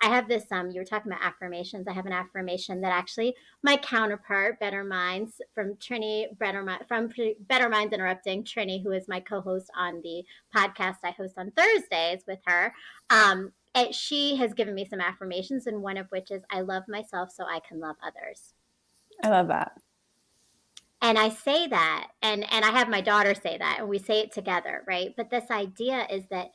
have this you were talking about affirmations. I have an affirmation that actually my counterpart Better Minds from Better Minds Interrupting, Trini, who is my co-host on the podcast I host on Thursdays with her, and she has given me some affirmations, and one of which is, I love myself so I can love others.
I love that.
And I say that, and I have my daughter say that, and we say it together, right? But this idea is that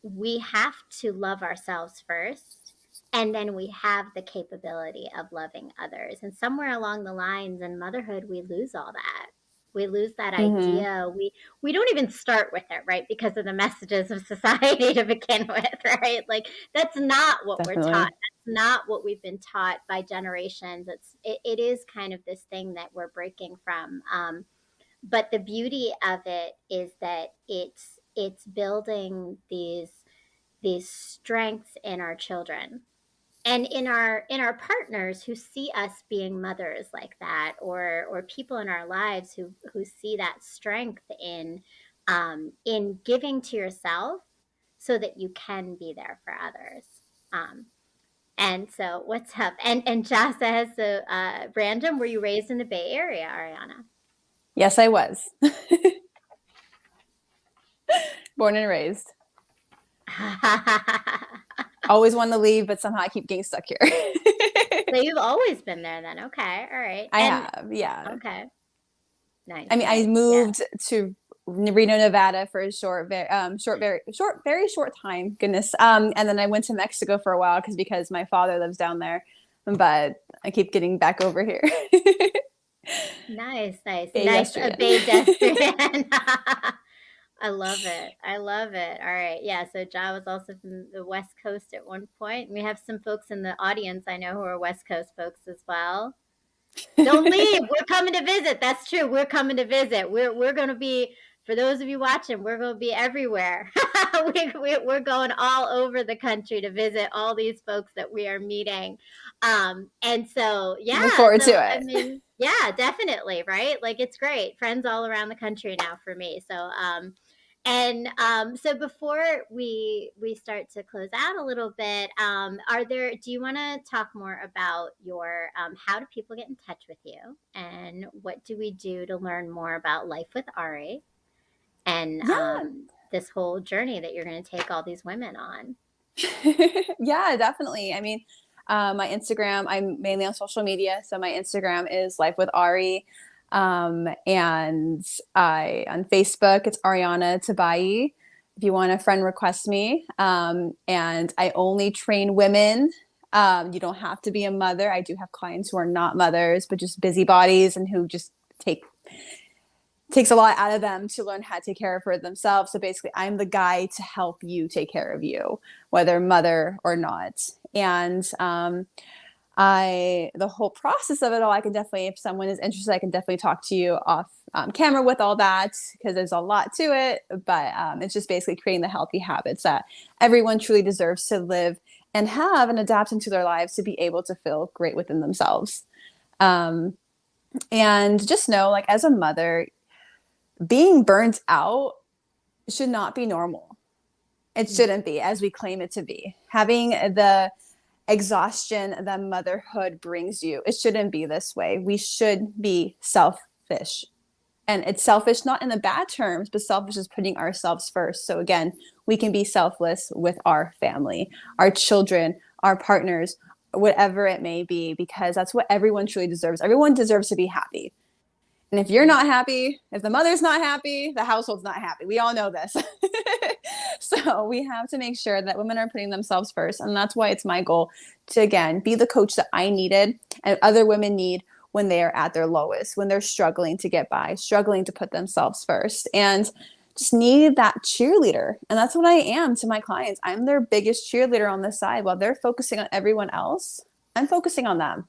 we have to love ourselves first, and then we have the capability of loving others. And somewhere along the lines in motherhood, we lose all that. We lose that
Mm-hmm.
idea. We don't even start with it, right? Because of the messages of society to begin with, right? Like that's not what we're taught.
Definitely.
That's not what we've been taught by generations. It is kind of this thing that we're breaking from. But the beauty of it is that it's building these strengths in our children and in our partners who see us being mothers like that, or people in our lives who see that strength in giving to yourself so that you can be there for others. um and so what's up? And Josh says, so random, were you raised in the Bay Area, Ariana?
Yes, I was. Born and raised.
So
Always wanted to leave, but somehow I keep getting stuck here.
you've always been there then. Okay. All right.
I
And
have, yeah.
okay. Nice,
I mean, I
nice. Yeah.
moved to Reno, Nevada for a very short time. Goodness. And then I went to Mexico for a while because my father lives down there, but I keep getting back over here.
Nice, nice, nice. A
Pedestrian.
pedestrian. I love it. I love it. All right. Yeah. So Ja was also from the West Coast at one point. We have some folks in the audience I know who are West Coast folks as well. Don't leave. We're coming to visit. That's true. We're coming to visit. We're going to be, for those of you watching, we're going to be everywhere. We're going all over the country to visit all these folks that we are meeting. And so,
Look
yeah.
forward to
So, I
it.
mean, yeah, definitely. Right. Like it's great. Friends all around the country now for me. So, and so before we start to close out a little bit, are there? Do you want to talk more about your how do people get in touch with you, and what do we do to learn more about life with Ari and
Yeah.
this whole journey that you're going to take all these women on?
Yeah, definitely. I mean, my Instagram, I'm mainly on social media. So my Instagram is Life with Ari. And I on Facebook, it's Aryana Tabaei. If you want a friend, request me. And I only train women. You don't have to be a mother. I do have clients who are not mothers, but just busybodies and who just take takes a lot out of them to learn how to take care of her themselves. So basically, I'm the guy to help you take care of you, whether mother or not. And the whole process of it all, I can definitely, if someone is interested, I can definitely talk to you off camera with all that because there's a lot to it. But it's just basically creating the healthy habits that everyone truly deserves to live and have and adapt into their lives to be able to feel great within themselves. Um, and just know, like, as a mother, being burnt out should not be normal. It shouldn't be as we claim it to be. Having the exhaustion that motherhood brings you, it shouldn't be this way. We should be selfish. And it's selfish not in the bad terms, but selfish is putting ourselves first. So again, we can be selfless with our family, our children, our partners, whatever it may be, because that's what everyone truly deserves. Everyone deserves to be happy. And if you're not happy, if the mother's not happy, the household's not happy. We all know this. So we have to make sure that women are putting themselves first. And that's why it's my goal to, again, be the coach that I needed and other women need when they are at their lowest, when they're struggling to get by, struggling to put themselves first, and just need that cheerleader. And that's what I am to my clients. I'm their biggest cheerleader on the side. While they're focusing on everyone else, I'm focusing on them.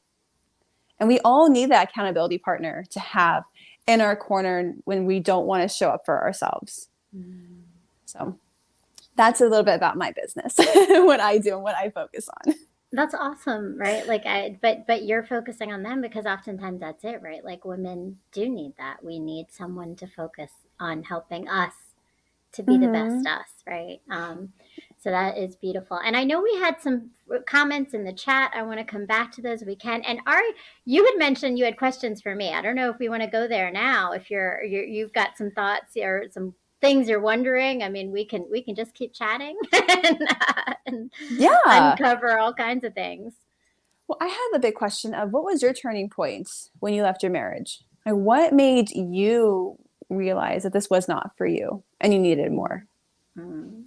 And we all need that accountability partner to have in our corner when we don't want to show up for ourselves.
Mm.
So that's a little bit about my business, what I do and what I focus on.
That's awesome, right? Like but you're focusing on them because oftentimes that's it, right? Like women do need that. We need someone to focus on helping us to be the best
Mm-hmm.
us, right? So that is beautiful. And I know we had some comments in the chat. I want to come back to those if we can. And Ari, you had mentioned you had questions for me. I don't know if we want to go there now. If you've got some thoughts or some things you're wondering. I mean, we can just keep chatting and
Yeah.
uncover all kinds of things.
Well, I have the big question of what was your turning point when you left your marriage? Like, what made you realize that this was not for you and you needed more?
Mm.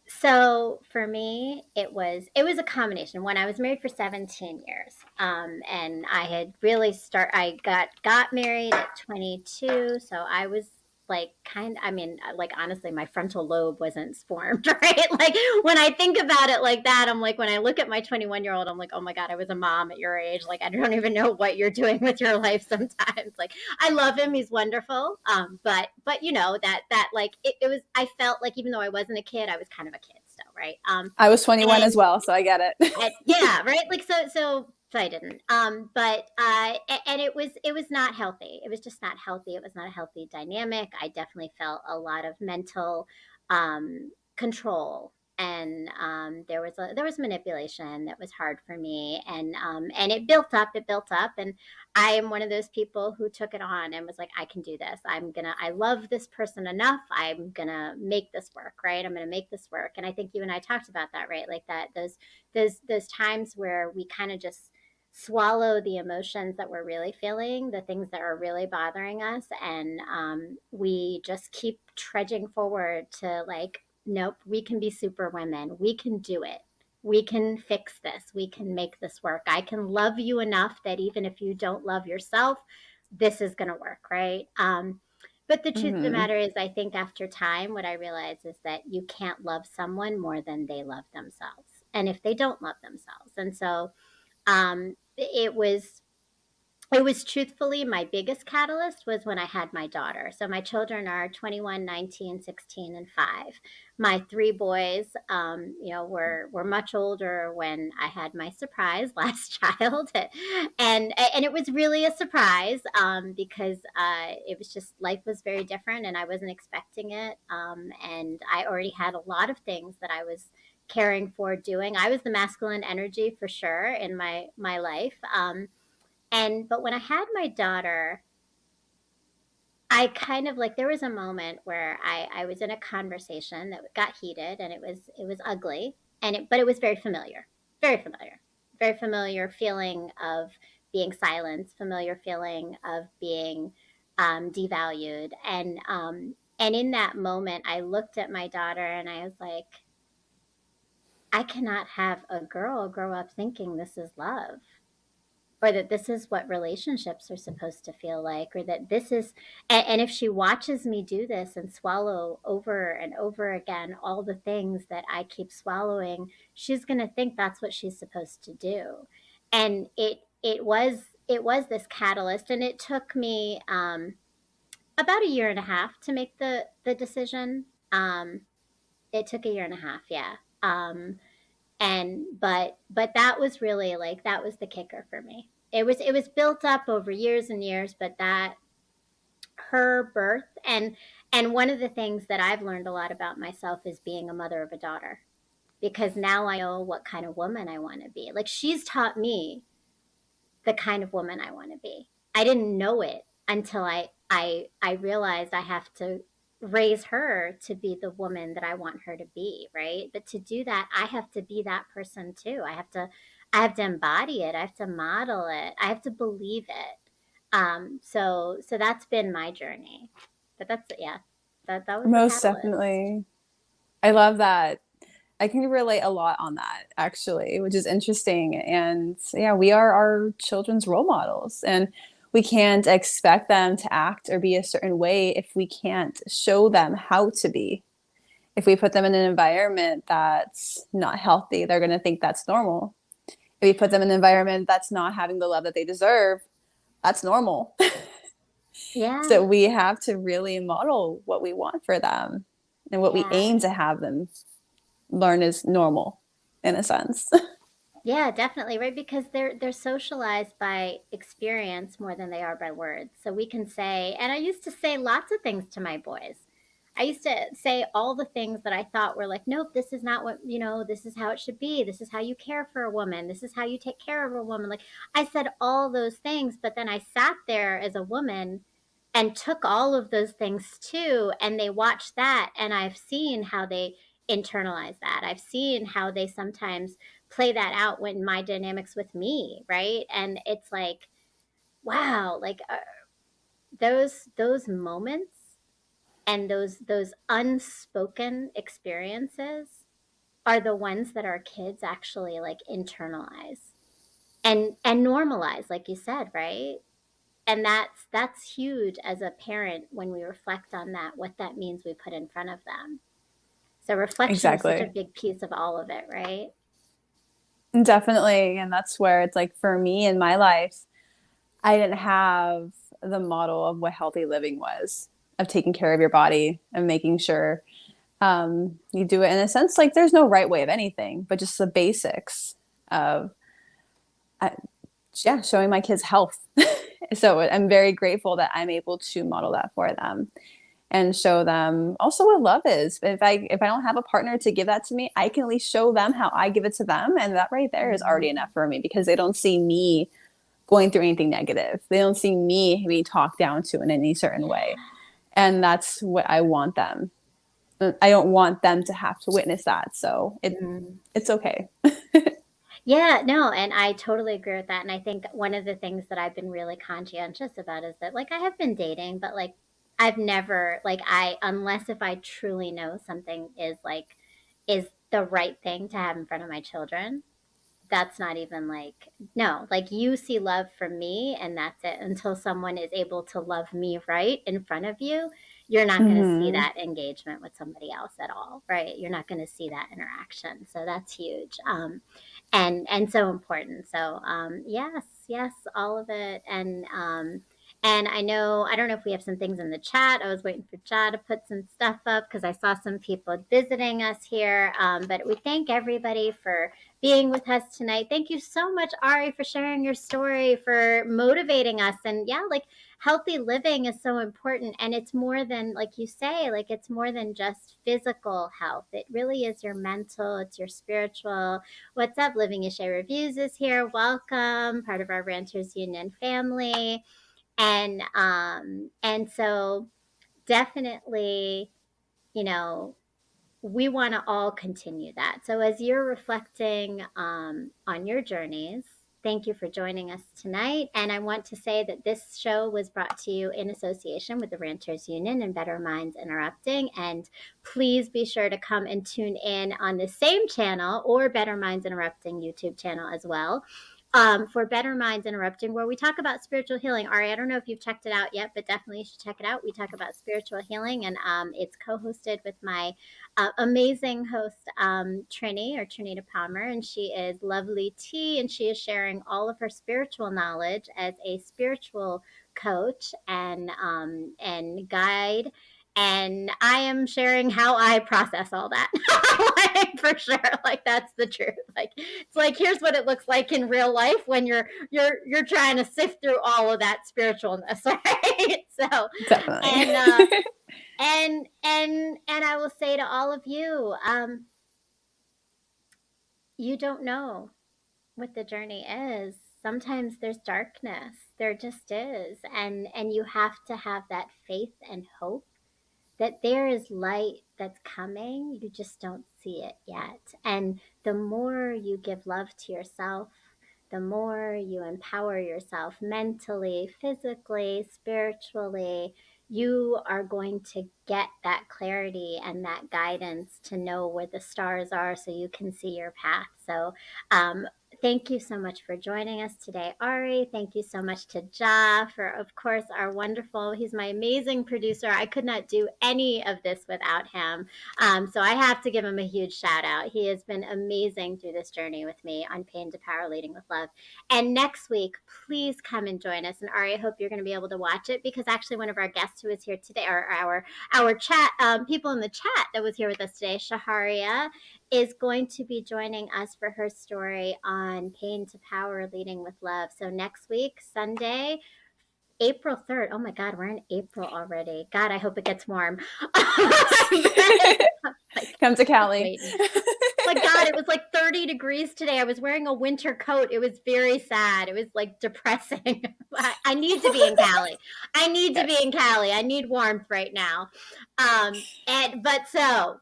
So for me, it was a combination. When I was married for 17 years, and I had really I got married at 22, so I was like I mean, like honestly, my frontal lobe wasn't formed, right? Like when I think about it like that, I'm like when I look at my 21-year-old, I'm like, oh my god, I was a mom at your age. Like I don't even know what you're doing with your life sometimes. Like I love him, he's wonderful. But you know that like it was. I felt like even though I wasn't a kid, I was kind of a kid still, right?
I was 21 as
And
well, so I get it.
yeah, right. Like so I didn't. But and it was not healthy. It was just not healthy. It was not a healthy dynamic. I definitely felt a lot of mental control and there was manipulation that was hard for me, and it built up, and I am one of those people who took it on and was like, I can do this. I love this person enough. I'm gonna make this work, right? I'm gonna make this work. And I think you and I talked about that, right? Like that those times where we kind of just swallow the emotions that we're really feeling, the things that are really bothering us, and we just keep trudging forward to like, nope, we can be super women. We can do it. We can fix this. We can make this work. I can love you enough that even if you don't love yourself, this is going to work, right? But the truth of the
Hmm.
matter is, I think after time, what I realize is that you can't love someone more than they love themselves. And if they don't love themselves. And so it was truthfully my biggest catalyst was when I had my daughter. So my children are 21, 19, 16, and 5. My three boys, were much older when I had my surprise last child, and it was really a surprise because it was just life was very different, and I wasn't expecting it. And I already had a lot of things that I was caring for doing. I was the masculine energy for sure in my life. And but when I had my daughter, I kind of like there was a moment where I was in a conversation that got heated, and it was ugly, but it was very familiar, very familiar feeling of being silenced, familiar feeling of being devalued, and in that moment I looked at my daughter and I was like, I cannot have a girl grow up thinking this is love, or that this is what relationships are supposed to feel like, or that this is, and if she watches me do this and swallow over and over again all the things that I keep swallowing, she's going to think that's what she's supposed to do. And it was this catalyst, and it took me about a year and a half to make the decision. It took a year and a half, yeah. And but that was really like that was the kicker for me. It was built up over years and years, but that her birth, and one of the things that I've learned a lot about myself is being a mother of a daughter, because now I know what kind of woman I want to be. Like, she's taught me the kind of woman I want to be. I didn't know it until I realized I have to raise her to be the woman that I want her to be, right? But to do that, I have to be that person too. I have to embody it. I have to model it. I have to believe it. So that's been my journey. But that's, yeah, that was the
Most
catalyst.
definitely. I love that. I can relate a lot on that actually, which is interesting. And yeah, we are our children's role models, and we can't expect them to act or be a certain way if we can't show them how to be. If we put them in an environment that's not healthy, they're going to think that's normal. If we put them in an environment that's not having the love that they deserve, that's normal.
Yeah,
So we have to really model what we want for them and what we
yeah.
aim to have them learn is normal in a sense.
Yeah, definitely, right? Because they're socialized by experience more than they are by words. So we can say, and I used to say lots of things to my boys. I used to say all the things that I thought were like, nope, this is not what, this is how it should be. This is how you care for a woman. This is how you take care of a woman. Like, I said all those things, but then I sat there as a woman and took all of those things too, and they watched that, and I've seen how they internalize that. I've seen how they sometimes play that out when my dynamics with me, right? And it's like, wow, like those moments and those unspoken experiences are the ones that our kids actually like internalize and normalize, like you said, right? And that's huge as a parent when we reflect on that, what that means we put in front of them. So reflection is such a
Exactly.
big piece of all of it, right?
Definitely. And that's where it's like for me in my life, I didn't have the model of what healthy living was, of taking care of your body and making sure you do it in a sense like there's no right way of anything, but just the basics of, uh, yeah, showing my kids health. So I'm very grateful that I'm able to model that for them. and show them also what love is. If I don't have a partner to give that to me, I can at least show them how I give it to them. And that right there is already enough for me, because they don't see me going through anything negative. They don't see me being talked down to in any certain way. And that's what I want them. I don't want them to have to witness that. So
Mm.
it's okay.
Yeah, no, and I totally agree with that. And I think one of the things that I've been really conscientious about is that, like, I have been dating, but like, I've never, like, unless if I truly know something is like, is the right thing to have in front of my children, that's not even like, no, like, you see love from me and that's it. Until someone is able to love me right in front of you, you're not going to see
Mm-hmm.
that engagement with somebody else at all, right? You're not going to see that interaction. So that's huge. And so important. So yes, yes, all of it. And I know, I don't know if we have some things in the chat. I was waiting for Ja to put some stuff up because I saw some people visiting us here. But we thank everybody for being with us tonight. Thank you so much, Ari, for sharing your story, for motivating us. And yeah, like, healthy living is so important. And it's more than, like you say, like, it's more than just physical health. It really is your mental, it's your spiritual. What's up? Living a Share Reviews is here. Welcome, part of our Ranters Union family. And so definitely, you know, we want to all continue that. So as you're reflecting on your journeys, thank you for joining us tonight. And I want to say that this show was brought to you in association with the Ranters Union and Better Minds Interrupting. And please be sure to come and tune in on the same channel or Better Minds Interrupting YouTube channel as well. For Better Minds Interrupting, where we talk about spiritual healing. Ari, I don't know if you've checked it out yet, but definitely you should check it out. We talk about spiritual healing, and it's co-hosted with my amazing host, Trinita Palmer, and she is lovely T, and she is sharing all of her spiritual knowledge as a spiritual coach and guide. And I am sharing how I process all that. Like, for sure, like, that's the truth. Like, it's like, here's what it looks like in real life when you're trying to sift through all of that spiritualness, right? So,
Definitely.
and and I will say to all of you, you don't know what the journey is. Sometimes there's darkness. There just is. And you have to have that faith and hope that there is light that's coming. You just don't see it yet. And the more you give love to yourself, the more you empower yourself mentally, physically, spiritually, you are going to get that clarity and that guidance to know where the stars are so you can see your path. So, thank you so much for joining us today, Ari. Thank you so much to Ja for, of course, our wonderful, he's my amazing producer. I could not do any of this without him. So I have to give him a huge shout out. He has been amazing through this journey with me on Pain to Power Leading with Love. And next week, please come and join us. And Ari, I hope you're going to be able to watch it, because actually one of our guests who is here today, or our chat, people in the chat that was here with us today, Shaharia, is going to be joining us for her story on Pain to Power Leading with Love. So next week, Sunday, April 3rd. Oh my God, we're in April already. God, I hope it gets warm. Like,
Come to Cali.
my God, it was like 30 degrees today. I was wearing a winter coat. It was very sad. It was like depressing. I need to be in Cali. I need to be in Cali. I need warmth right now. But so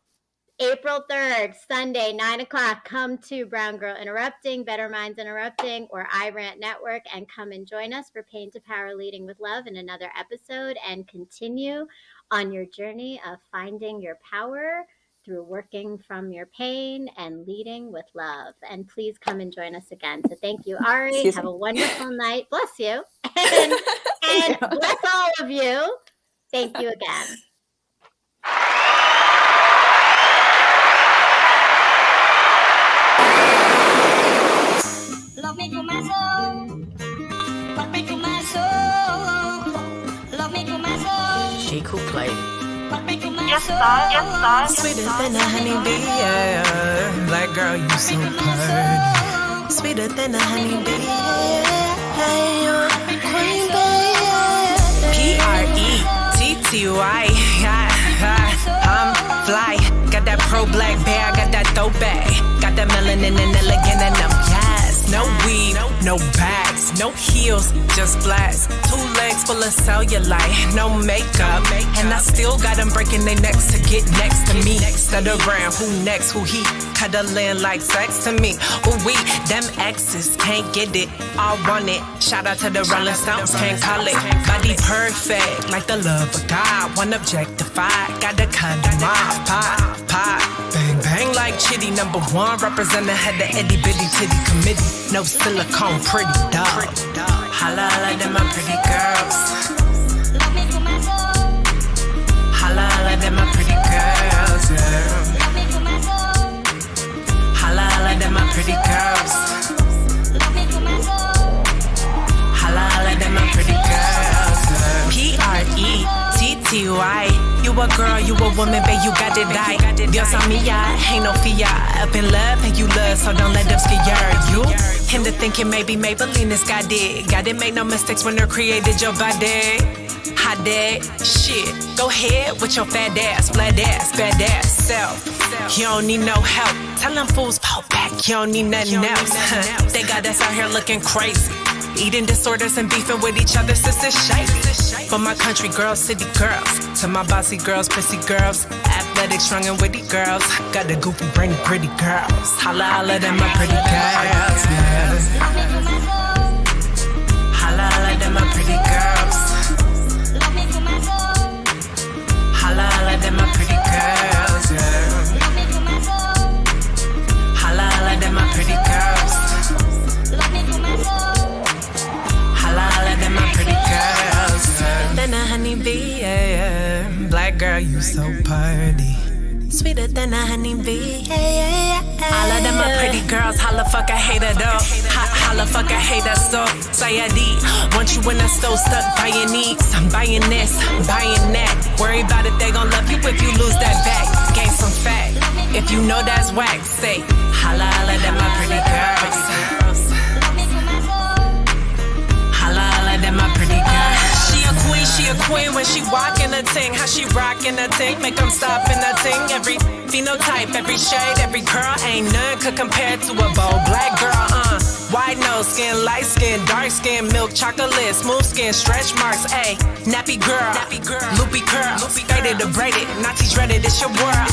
April 3rd, Sunday, 9 o'clock, come to Brown Girl Interrupting, Better Minds Interrupting, or I Rant Network, and come and join us for Pain to Power Leading with Love in another episode, and continue on your journey of finding your power through working from your pain and leading with love. And please come and join us again. So thank you, Ari.
Excuse
Have
me.
a wonderful night. Bless you. And bless all of you. Thank you again.
Love me to my soul, fuck me to my soul. Love me to my soul,
She cool play.
fuck me to my
Yes,
soul.
sir. Yes, sir.
Sweeter than a honeybee, yeah. Black girl, you so pretty. Sweeter than a honeybee, yeah. Queen bee, yeah. Pretty. so bad. Got that melanin and elegant and I'm yes. No weed, no bags, no heels, just flats. 2 legs full of cellulite, no makeup. And I still got them breaking their necks to get next to me. Stutter around, who next, who he? Cuddling like sex to me. Ooh, we, them exes can't get it. I want it. Shout out to the Rolling Stones, can't call it. Body perfect, like the love of God. One objectified, gotta cut them off. Pop, bang, bang like Chitty. #1, representing head the itty bitty titty committee. No silicone, pretty dog. Holla, holla, them my pretty girls. Holla, holla, them my pretty girls. Holla, holla, them my pretty girls. Holla, holla, them my pretty girls. Pretty. You a girl, you a woman, babe, you got it right. Dios a mía, ain't no fear. Up in love, and you love, so don't let them scare you. Him to thinking maybe Maybelline is got it. Got it, make no mistakes when they created your body. Hot dad, shit. Go ahead with your fat ass, badass self. You don't need no help. Tell them fools, pull back, you don't need nothing else. They got us out here looking crazy. Eating disorders and beefing with each other, sisters shady. For my country girls, city girls. To my bossy girls, prissy girls. Athletic, strong and witty girls. Got the goofy, brainy, pretty girls. Holla, holla, them my pretty girls. Yeah. Holla, holla, them my pretty girls. Holla, holla, them my pretty girls. Yeah. Holla, holla, them my pretty girls. Holla, holla, them my pretty girls. Than a honeybee, yeah. Black girl, you so pretty. Sweeter than a honeybee, yeah. All of them are pretty girls. Holla, fuck, I hate her though. Holla, fuck, I hate her so. Sayadi, want you when I so stuck buying needs. I'm buying this, buying that. Worry about it, they gon' love you if you lose that back. Gain some fat. If you know that's whack, say holla, holla, them my pretty girls. Holla, holla, them my pretty girls. She a queen when she walkin' a ting. How she rockin' a ting, make them stop in a ting. Every phenotype, every shade, every curl, ain't none could compare to a bold black girl, Wide nose skin, light skin, dark skin, milk chocolate, smooth skin, stretch marks, ayy. Nappy girl, loopy curl, faded or braided, naughty dreaded, it's your world.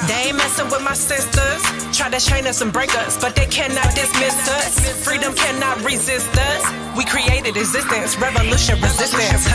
They ain't messin' with my sisters, try to chain us and break us, but they cannot dismiss us. Freedom cannot resist us. We created existence, revolution, resistance.